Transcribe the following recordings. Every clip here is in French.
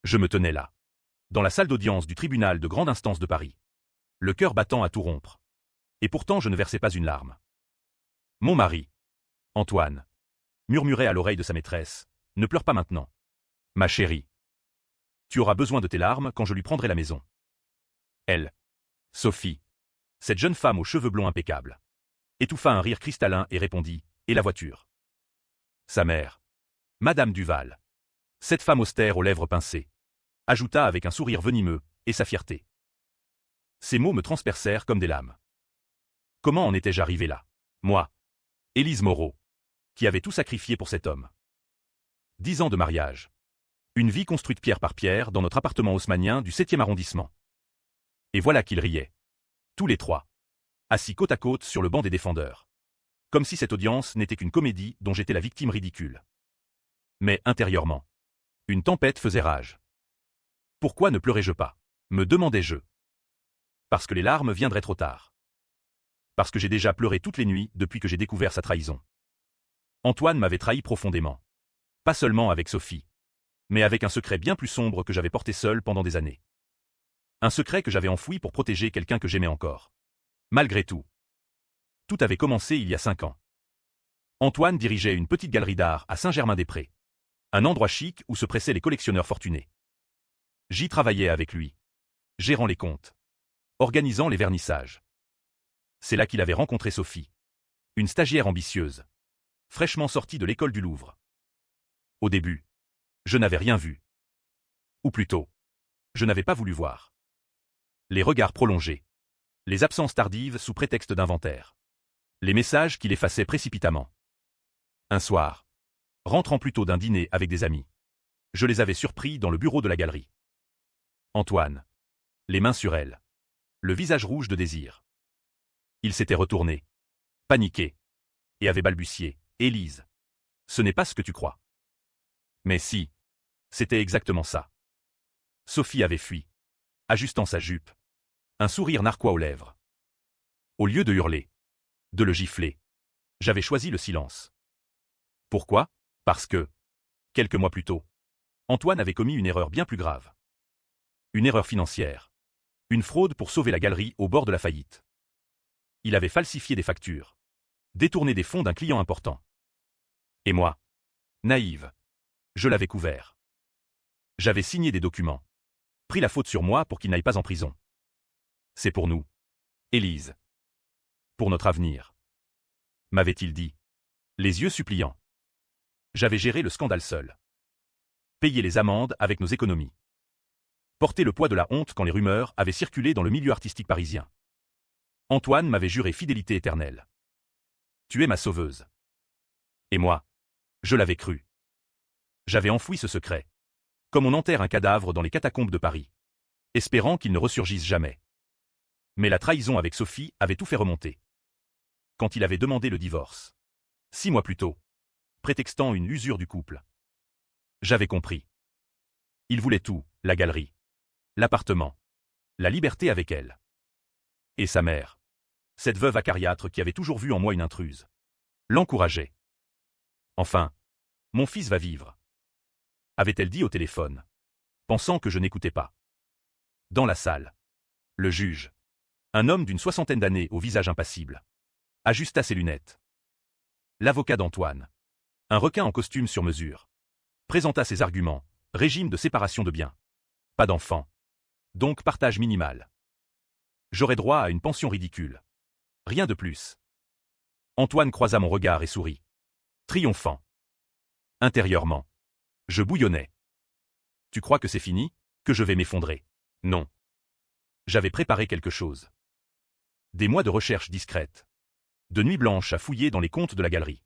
Je me tenais là, dans la salle d'audience du tribunal de grande instance de Paris, le cœur battant à tout rompre. Et pourtant je ne versais pas une larme. Mon mari, Antoine, murmurait à l'oreille de sa maîtresse, ne pleure pas maintenant. Ma chérie. Tu auras besoin de tes larmes quand je lui prendrai la maison. Elle, Sophie, cette jeune femme aux cheveux blonds impeccables, étouffa un rire cristallin et répondit, et la voiture. Sa mère, Madame Duval, cette femme austère aux lèvres pincées, ajouta avec un sourire venimeux, et sa fierté. Ces mots me transpercèrent comme des lames. Comment en étais-je arrivé là? Moi, Élise Moreau, qui avait tout sacrifié pour cet homme. 10 ans de mariage. Une vie construite pierre par pierre dans notre appartement haussmannien du 7e arrondissement. Et voilà qu'ils riaient. Tous les trois. Assis côte à côte sur le banc des défendeurs. Comme si cette audience n'était qu'une comédie dont j'étais la victime ridicule. Mais intérieurement, une tempête faisait rage. Pourquoi ne pleurais-je pas? Me demandais-je. Parce que les larmes viendraient trop tard. Parce que j'ai déjà pleuré toutes les nuits depuis que j'ai découvert sa trahison. Antoine m'avait trahi profondément. Pas seulement avec Sophie, mais avec un secret bien plus sombre que j'avais porté seul pendant des années. Un secret que j'avais enfoui pour protéger quelqu'un que j'aimais encore. Malgré tout. Tout avait commencé il y a 5 ans. Antoine dirigeait une petite galerie d'art à Saint-Germain-des-Prés. Un endroit chic où se pressaient les collectionneurs fortunés. J'y travaillais avec lui. Gérant les comptes. Organisant les vernissages. C'est là qu'il avait rencontré Sophie. Une stagiaire ambitieuse. Fraîchement sortie de l'école du Louvre. Au début, je n'avais rien vu. Ou plutôt, je n'avais pas voulu voir. Les regards prolongés. Les absences tardives sous prétexte d'inventaire. Les messages qu'il effaçait précipitamment. Un soir, rentrant plus tôt d'un dîner avec des amis, je les avais surpris dans le bureau de la galerie. Antoine, les mains sur elle, le visage rouge de désir. Il s'était retourné, paniqué, et avait balbutié, « Élise, ce n'est pas ce que tu crois. » Mais si, c'était exactement ça. Sophie avait fui, ajustant sa jupe, un sourire narquois aux lèvres. Au lieu de hurler, de le gifler, j'avais choisi le silence. Pourquoi? Parce que, quelques mois plus tôt, Antoine avait commis une erreur bien plus grave. Une erreur financière. Une fraude pour sauver la galerie au bord de la faillite. Il avait falsifié des factures, détourné des fonds d'un client important. Et moi, naïve, je l'avais couvert. J'avais signé des documents, pris la faute sur moi pour qu'il n'aille pas en prison. C'est pour nous, Élise. Pour notre avenir. M'avait-il dit, les yeux suppliants. J'avais géré le scandale seul. Payé les amendes avec nos économies. Porté le poids de la honte quand les rumeurs avaient circulé dans le milieu artistique parisien. Antoine m'avait juré fidélité éternelle. Tu es ma sauveuse. Et moi, je l'avais cru. J'avais enfoui ce secret. Comme on enterre un cadavre dans les catacombes de Paris. Espérant qu'il ne ressurgisse jamais. Mais la trahison avec Sophie avait tout fait remonter. Quand il avait demandé le divorce. 6 mois plus tôt. Prétextant une usure du couple. J'avais compris. Il voulait tout, la galerie. L'appartement. La liberté avec elle. Et sa mère. Cette veuve acariâtre qui avait toujours vu en moi une intruse. L'encourageait. Enfin, mon fils va vivre. Avait-elle dit au téléphone. Pensant que je n'écoutais pas. Dans la salle. Le juge. Un homme d'une 60aine d'années au visage impassible. Ajusta ses lunettes. L'avocat d'Antoine. Un requin en costume sur mesure. Présenta ses arguments. Régime de séparation de biens. Pas d'enfant. Donc partage minimal. J'aurais droit à une pension ridicule. Rien de plus. Antoine croisa mon regard et sourit. Triomphant. Intérieurement. Je bouillonnais. Tu crois que c'est fini? Que je vais m'effondrer? Non. J'avais préparé quelque chose. Des mois de recherche discrète. De nuits blanches à fouiller dans les comptes de la galerie.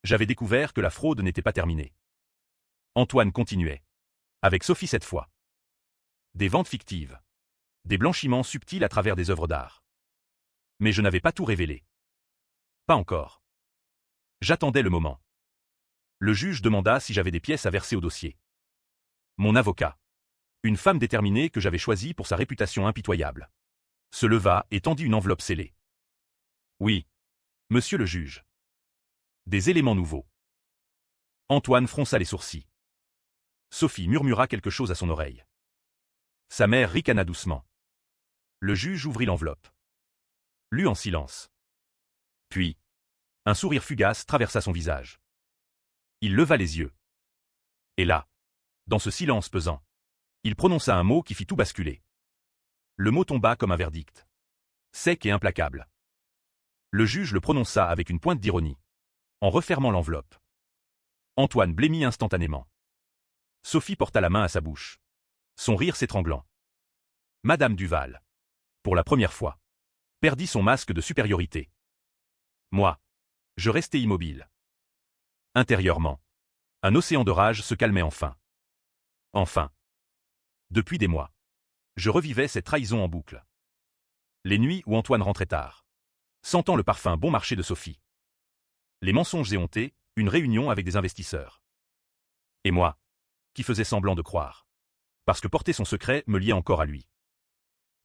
J'avais découvert que la fraude n'était pas terminée. Antoine continuait. Avec Sophie cette fois. Des ventes fictives. Des blanchiments subtils à travers des œuvres d'art. Mais je n'avais pas tout révélé. Pas encore. J'attendais le moment. Le juge demanda si j'avais des pièces à verser au dossier. Mon avocat. Une femme déterminée que j'avais choisie pour sa réputation impitoyable. Se leva et tendit une enveloppe scellée. Oui. Monsieur le juge. Des éléments nouveaux. Antoine fronça les sourcils. Sophie murmura quelque chose à son oreille. Sa mère ricana doucement. Le juge ouvrit l'enveloppe. Lut en silence. Puis, un sourire fugace traversa son visage. Il leva les yeux. Et là, dans ce silence pesant, il prononça un mot qui fit tout basculer. Le mot tomba comme un verdict. Sec et implacable. Le juge le prononça avec une pointe d'ironie, en refermant l'enveloppe. Antoine blêmit instantanément. Sophie porta la main à sa bouche, son rire s'étranglant. Madame Duval, pour la première fois, perdit son masque de supériorité. Moi, je restai immobile. Intérieurement, un océan de rage se calmait enfin. Enfin. Depuis des mois, je revivais cette trahison en boucle. Les nuits où Antoine rentrait tard, sentant le parfum bon marché de Sophie. Les mensonges éhontés, une réunion avec des investisseurs. Et moi, qui faisais semblant de croire. Parce que porter son secret me liait encore à lui.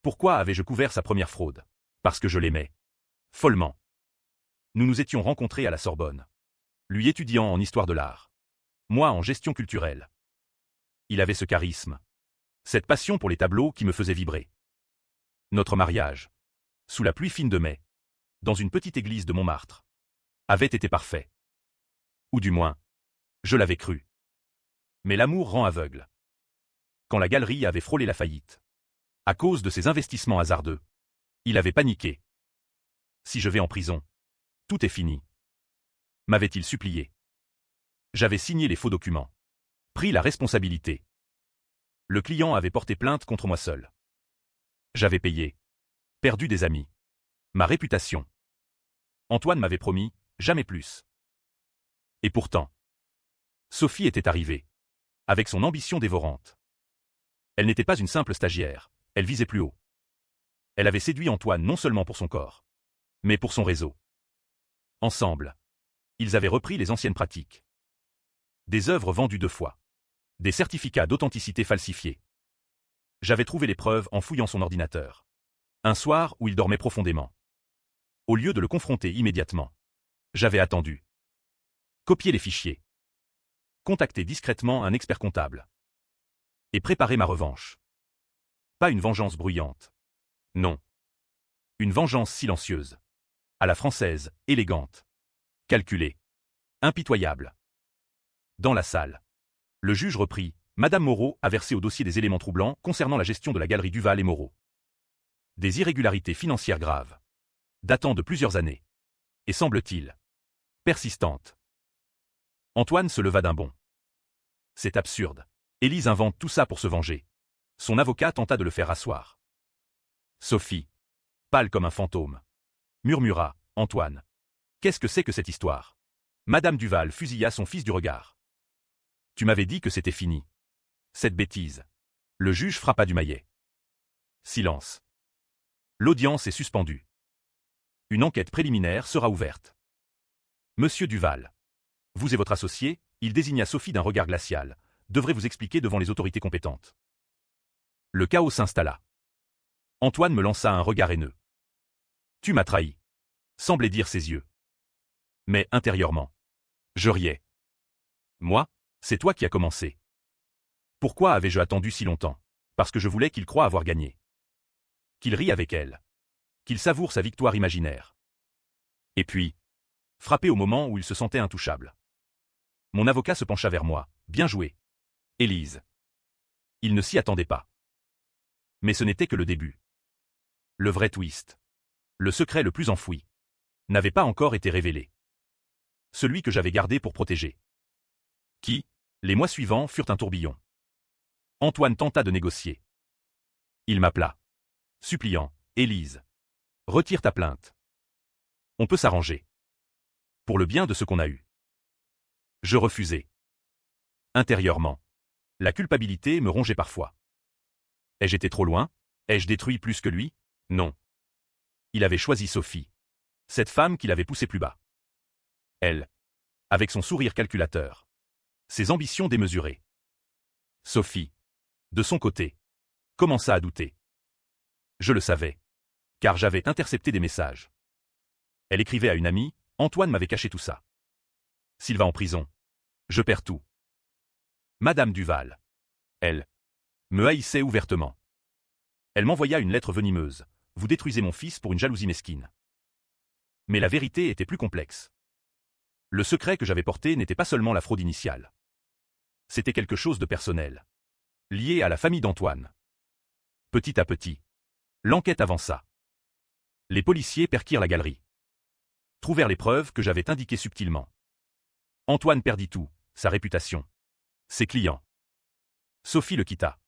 Pourquoi avais-je couvert sa première fraude? Parce que je l'aimais. Follement. Nous nous étions rencontrés à la Sorbonne. Lui étudiant en histoire de l'art. Moi en gestion culturelle. Il avait ce charisme. Cette passion pour les tableaux qui me faisait vibrer. Notre mariage, sous la pluie fine de mai, dans une petite église de Montmartre, avait été parfait. Ou du moins, je l'avais cru. Mais l'amour rend aveugle. Quand la galerie avait frôlé la faillite, à cause de ses investissements hasardeux, il avait paniqué. Si je vais en prison, tout est fini. M'avait-il supplié. J'avais signé les faux documents. Pris la responsabilité. Le client avait porté plainte contre moi seul. J'avais payé. Perdu des amis. Ma réputation. Antoine m'avait promis, jamais plus. Et pourtant, Sophie était arrivée. Avec son ambition dévorante. Elle n'était pas une simple stagiaire, elle visait plus haut. Elle avait séduit Antoine non seulement pour son corps, mais pour son réseau. Ensemble, ils avaient repris les anciennes pratiques. Des œuvres vendues 2 fois. Des certificats d'authenticité falsifiés. J'avais trouvé les preuves en fouillant son ordinateur. Un soir où il dormait profondément. Au lieu de le confronter immédiatement, j'avais attendu. Copier les fichiers. Contacter discrètement un expert comptable. Et préparer ma revanche. Pas une vengeance bruyante. Non. Une vengeance silencieuse. À la française, élégante. Calculée. Impitoyable. Dans la salle. Le juge reprit. Madame Moreau a versé au dossier des éléments troublants concernant la gestion de la galerie Duval et Moreau. Des irrégularités financières graves. Datant de plusieurs années. Et semble-t-il. Persistantes. Antoine se leva d'un bond. C'est absurde. Élise invente tout ça pour se venger. Son avocat tenta de le faire asseoir. Sophie, pâle comme un fantôme, murmura, Antoine. Qu'est-ce que c'est que cette histoire? Madame Duval fusilla son fils du regard. Tu m'avais dit que c'était fini. Cette bêtise. Le juge frappa du maillet. Silence. L'audience est suspendue. Une enquête préliminaire sera ouverte. Monsieur Duval. Vous et votre associé, il désigna Sophie d'un regard glacial, devrez vous expliquer devant les autorités compétentes. Le chaos s'installa. Antoine me lança un regard haineux. Tu m'as trahi. Semblait dire ses yeux. Mais intérieurement, je riais. Moi, c'est toi qui as commencé. Pourquoi avais-je attendu si longtemps? Parce que je voulais qu'il croie avoir gagné. Qu'il rie avec elle. Qu'il savoure sa victoire imaginaire. Et puis, frappé au moment où il se sentait intouchable. Mon avocat se pencha vers moi. Bien joué. Élise. Il ne s'y attendait pas. Mais ce n'était que le début. Le vrai twist. Le secret le plus enfoui. N'avait pas encore été révélé. Celui que j'avais gardé pour protéger. Qui, les mois suivants, furent un tourbillon. Antoine tenta de négocier. Il m'appela. Suppliant, Élise. Retire ta plainte. On peut s'arranger. Pour le bien de ce qu'on a eu. Je refusai. Intérieurement. La culpabilité me rongeait parfois. Ai-je été trop loin? Ai-je détruit plus que lui? Non. Il avait choisi Sophie. Cette femme qu'il avait poussée plus bas. Elle. Avec son sourire calculateur. Ses ambitions démesurées. Sophie. De son côté. Commença à douter. Je le savais. Car j'avais intercepté des messages. Elle écrivait à une amie, Antoine m'avait caché tout ça. S'il va en prison. Je perds tout. Madame Duval. Elle me haïssait ouvertement. Elle m'envoya une lettre venimeuse. Vous détruisez mon fils pour une jalousie mesquine. Mais la vérité était plus complexe. Le secret que j'avais porté n'était pas seulement la fraude initiale. C'était quelque chose de personnel, lié à la famille d'Antoine. Petit à petit, l'enquête avança. Les policiers perquirent la galerie. Trouvèrent les preuves que j'avais indiquées subtilement. Antoine perdit tout, sa réputation, ses clients. Sophie le quitta.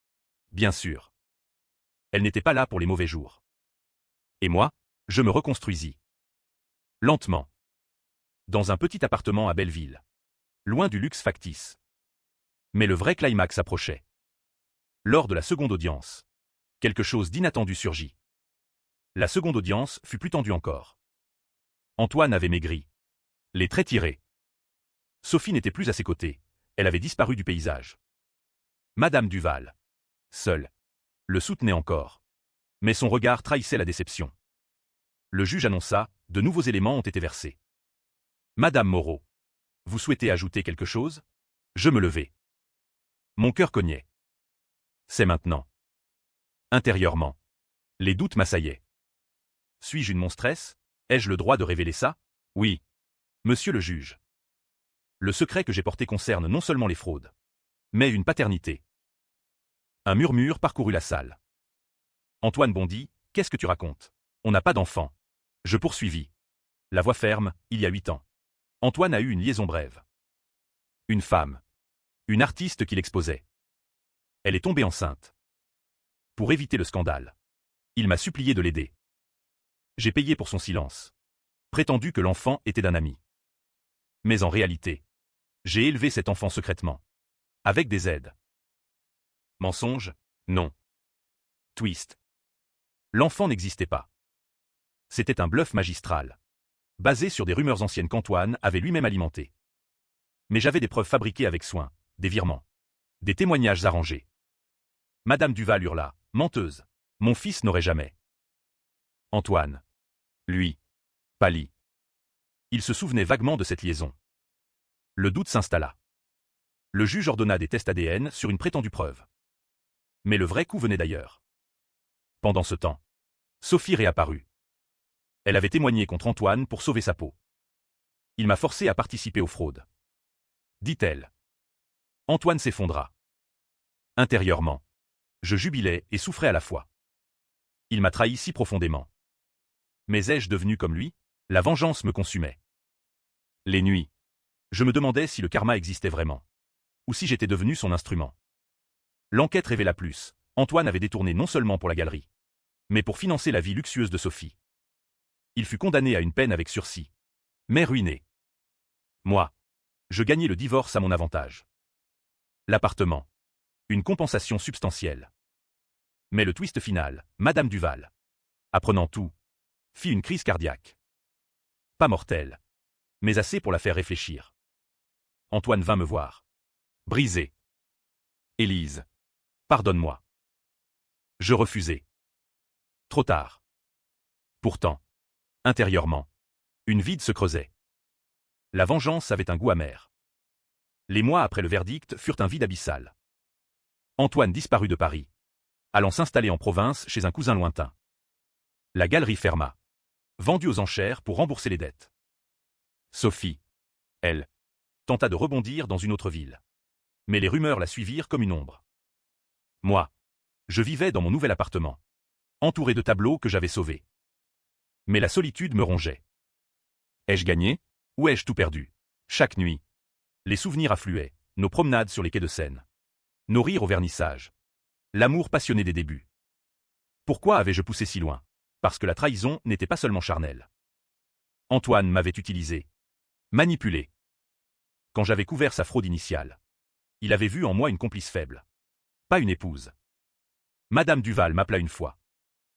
Bien sûr. Elle n'était pas là pour les mauvais jours. Et moi, je me reconstruisis. Lentement. Dans un petit appartement à Belleville. Loin du luxe factice. Mais le vrai climax approchait. Lors de la seconde audience, quelque chose d'inattendu surgit. La seconde audience fut plus tendue encore. Antoine avait maigri. Les traits tirés. Sophie n'était plus à ses côtés. Elle avait disparu du paysage. Madame Duval, seule, le soutenait encore. Mais son regard trahissait la déception. Le juge annonça, de nouveaux éléments ont été versés. Madame Moreau, vous souhaitez ajouter quelque chose? Je me levai. Mon cœur cognait. C'est maintenant. Intérieurement, les doutes m'assaillaient. Suis-je une monstresse? Ai-je le droit de révéler ça? Oui. Monsieur le juge. Le secret que j'ai porté concerne non seulement les fraudes, mais une paternité. Un murmure parcourut la salle. Antoine bondit, qu'est-ce que tu racontes? On n'a pas d'enfant. Je poursuivis. La voix ferme, il y a 8 ans. Antoine a eu une liaison brève. Une femme. Une artiste qui l'exposait. Elle est tombée enceinte. Pour éviter le scandale, il m'a supplié de l'aider. J'ai payé pour son silence. Prétendu que l'enfant était d'un ami. Mais en réalité, j'ai élevé cet enfant secrètement. Avec des aides. Mensonge? Non. Twist. L'enfant n'existait pas. C'était un bluff magistral, basé sur des rumeurs anciennes qu'Antoine avait lui-même alimentées. Mais j'avais des preuves fabriquées avec soin, des virements, des témoignages arrangés. Madame Duval hurla, menteuse. Mon fils n'aurait jamais. Antoine, lui, pâlit. Il se souvenait vaguement de cette liaison. Le doute s'installa. Le juge ordonna des tests ADN sur une prétendue preuve. Mais le vrai coup venait d'ailleurs. Pendant ce temps, Sophie réapparut. Elle avait témoigné contre Antoine pour sauver sa peau. Il m'a forcé à participer aux fraudes. Dit-elle. Antoine s'effondra. Intérieurement, je jubilais et souffrais à la fois. Il m'a trahi si profondément. Mais ai-je devenu comme lui? La vengeance me consumait. Les nuits, je me demandais si le karma existait vraiment. Ou si j'étais devenu son instrument. L'enquête révéla plus. Antoine avait détourné non seulement pour la galerie, mais pour financer la vie luxueuse de Sophie. Il fut condamné à une peine avec sursis. Mais ruiné. Moi, je gagnai le divorce à mon avantage. L'appartement. Une compensation substantielle. Mais le twist final, Madame Duval, apprenant tout, fit une crise cardiaque. Pas mortelle, mais assez pour la faire réfléchir. Antoine vint me voir. Brisé. Élise, pardonne-moi. Je refusai. Trop tard. Pourtant, intérieurement, une vide se creusait. La vengeance avait un goût amer. Les mois après le verdict furent un vide abyssal. Antoine disparut de Paris, allant s'installer en province chez un cousin lointain. La galerie ferma, vendue aux enchères pour rembourser les dettes. Sophie, elle, tenta de rebondir dans une autre ville. Mais les rumeurs la suivirent comme une ombre. Moi, je vivais dans mon nouvel appartement, entouré de tableaux que j'avais sauvés. Mais la solitude me rongeait. Ai-je gagné? Ou ai-je tout perdu? Chaque nuit, les souvenirs affluaient, nos promenades sur les quais de Seine, nos rires au vernissage, l'amour passionné des débuts. Pourquoi avais-je poussé si loin? Parce que la trahison n'était pas seulement charnelle. Antoine m'avait utilisé, manipulé. Quand j'avais couvert sa fraude initiale, il avait vu en moi une complice faible, pas une épouse. Madame Duval m'appela une fois.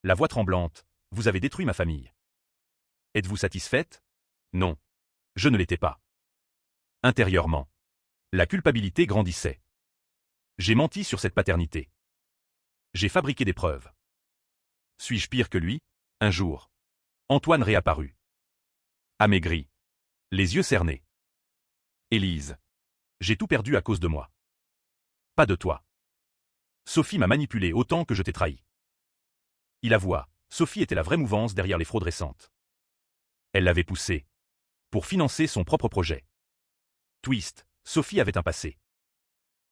La voix tremblante, vous avez détruit ma famille. Êtes-vous satisfaite? Non. Je ne l'étais pas. Intérieurement, la culpabilité grandissait. J'ai menti sur cette paternité. J'ai fabriqué des preuves. Suis-je pire que lui? Un jour, Antoine réapparut. Amaigri. Les yeux cernés. Élise. J'ai tout perdu à cause de moi. Pas de toi. Sophie m'a manipulé autant que je t'ai trahi. Il avoua, Sophie était la vraie mouvance derrière les fraudes récentes. Elle l'avait poussé pour financer son propre projet. Twist, Sophie avait un passé.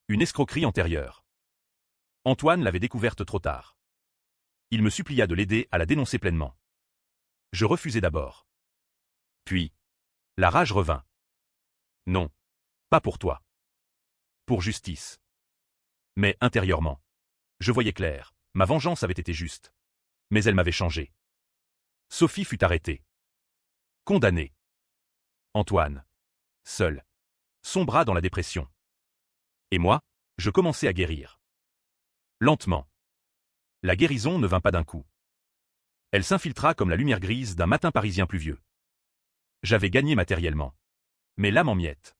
Une escroquerie antérieure. Antoine l'avait découverte trop tard. Il me supplia de l'aider à la dénoncer pleinement. Je refusai d'abord. Puis, la rage revint. Non, pas pour toi. Pour justice. Mais intérieurement, je voyais clair, ma vengeance avait été juste. Mais elle m'avait changé. Sophie fut arrêtée. Condamnée. Antoine, seul, sombra dans la dépression. Et moi, je commençai à guérir. Lentement. La guérison ne vint pas d'un coup. Elle s'infiltra comme la lumière grise d'un matin parisien pluvieux. J'avais gagné matériellement. Mais l'âme en miettes.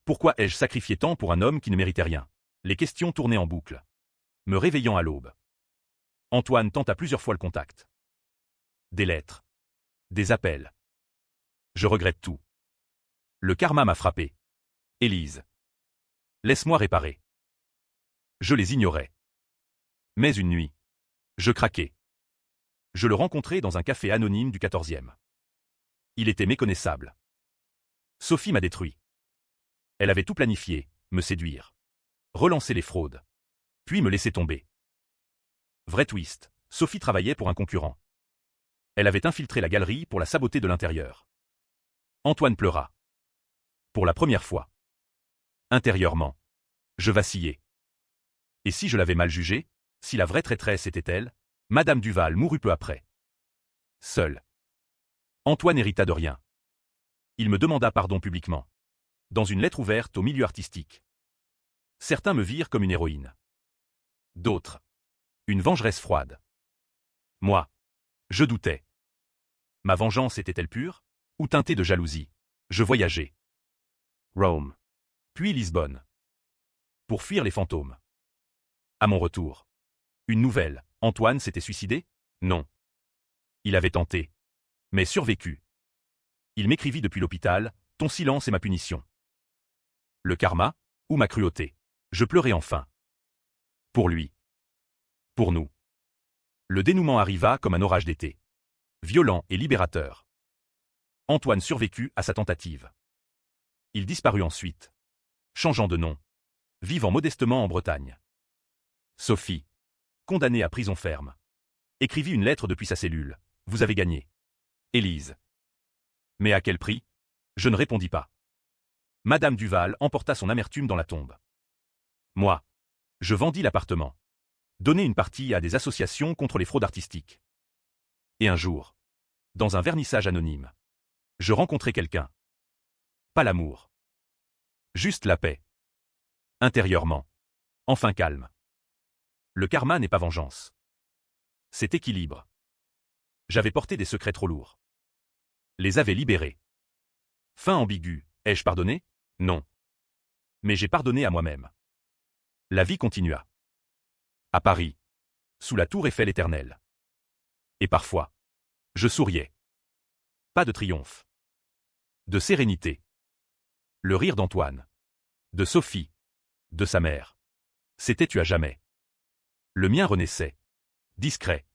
Pourquoi ai-je sacrifié tant pour un homme qui ne méritait rien? Les questions tournaient en boucle. Me réveillant à l'aube. Antoine tenta plusieurs fois le contact. Des lettres. Des appels. Je regrette tout. Le karma m'a frappé. Élise. Laisse-moi réparer. Je les ignorais. Mais une nuit. Je craquai. Je le rencontrai dans un café anonyme du 14e. Il était méconnaissable. Sophie m'a détruit. Elle avait tout planifié, me séduire. Relancer les fraudes. Puis me laisser tomber. Vrai twist, Sophie travaillait pour un concurrent. Elle avait infiltré la galerie pour la saboter de l'intérieur. Antoine pleura. Pour la première fois. Intérieurement. Je vacillais. Et si je l'avais mal jugée, si la vraie traîtresse était elle, Madame Duval mourut peu après. Seul. Antoine hérita de rien. Il me demanda pardon publiquement. Dans une lettre ouverte au milieu artistique. Certains me virent comme une héroïne. D'autres. Une vengeresse froide. Moi. Je doutais. Ma vengeance était-elle pure, ou teintée de jalousie? Je voyageais. Rome. Puis Lisbonne. Pour fuir les fantômes. À mon retour. Une nouvelle. Antoine s'était suicidé? Non. Il avait tenté. Mais survécu. Il m'écrivit depuis l'hôpital, ton silence est ma punition. Le karma, ou ma cruauté? Je pleurai enfin. Pour lui. Pour nous. Le dénouement arriva comme un orage d'été. Violent et libérateur. Antoine survécut à sa tentative. Il disparut ensuite. Changeant de nom. Vivant modestement en Bretagne. Sophie, condamnée à prison ferme, écrivit une lettre depuis sa cellule. Vous avez gagné. Élise. Mais à quel prix? Je ne répondis pas. Madame Duval emporta son amertume dans la tombe. Moi, je vendis l'appartement. Donnai une partie à des associations contre les fraudes artistiques. Et un jour, dans un vernissage anonyme, je rencontrai quelqu'un. Pas l'amour. Juste la paix. Intérieurement. Enfin calme. Le karma n'est pas vengeance. C'est équilibre. J'avais porté des secrets trop lourds. Les avais libérés. Fin ambiguë, ai-je pardonné? Non. Mais j'ai pardonné à moi-même. La vie continua. À Paris. Sous la tour Eiffel éternelle. Et parfois, je souriais. Pas de triomphe. De sérénité. Le rire d'Antoine. De Sophie. De sa mère. C'était tu à jamais. Le mien renaissait. Discret.